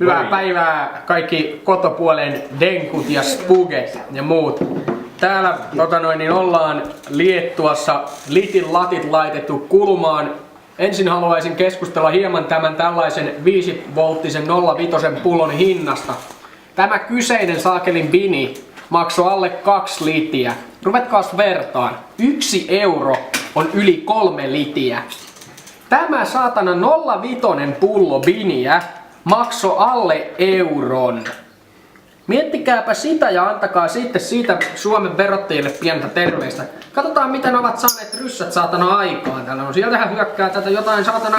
Hyvää päivää kaikki kotopuolen denkut ja spuget ja muut. Täällä ollaan Liettuassa litin latit laitettu kulumaan. Ensin haluaisin keskustella hieman tämän tällaisen 5-volttisen 0,5 pullon hinnasta. Tämä kyseinen saakelin bini maksoi alle 2 litiä. Ruvetkaas vertaan. 1 euro on yli 3 litiä. Tämä saatana 0,5 pullo biniä maksoi alle euron. Miettikääpä sitä ja antakaa sitten siitä Suomen verottajille pientä terveistä. Katsotaan miten ovat saaneet ryssät saatana aikaan. Täällä on sieltähän hyökkää tätä jotain saatana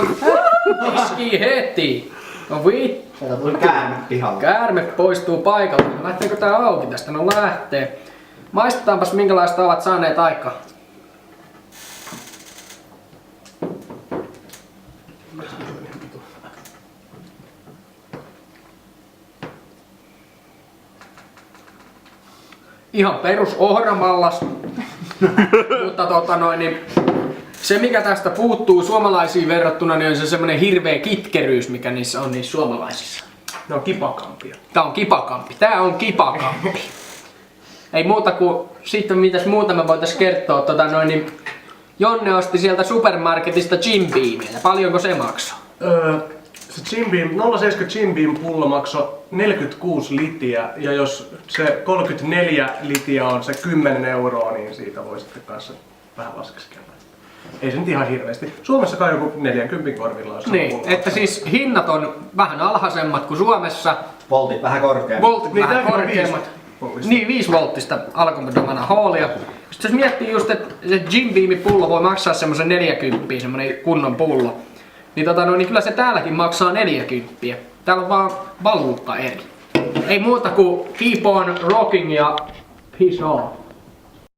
iskii heti. No vittu. Sieltä tuli käärme pihalle. Käärme poistuu paikalta. Lähteekö tää auki tästä? No lähtee. Maistetaanpas minkälaista ovat saaneet aikaan. Ihan perus ohramallas. Mutta se mikä tästä puuttuu suomalaisiin verrattuna, niin on se semmonen hirveä kitkeryys, mikä niissä on niissä suomalaisissa. Ne on kipakampia. Tää on kipakampi. Tää on kipakampi. Ei muuta kuin sitten mitäs muuta me voitais kertoa. Jonne osti sieltä supermarketista Jim Beamia. Paljonko se maksaa? Se Jim Beam, 0,7 Jim Beam pullo maksoi 46 litiä, ja jos se 34 litiä on se 10 euroa, niin siitä voi sitten kanssa vähän laskeskella. Ei se nyt ihan hirveästi. Suomessa kai joku 40 korvilla on. Niin, että siis hinnat on vähän alhaisemmat kuin Suomessa. Voltit vähän korkeammat. Voltit niin, vähän korkeammat. Niin, 5 volttista alkuperäisenä hoolia. Sitten jos miettii just, että se Jim Beamin pullo voi maksaa semmosen 40, semmonen kunnon pullo. Niin kyllä se täälläkin maksaa 40. Täällä on vaan valuutta eri. Ei muuta kuin keep on rocking ja peace on.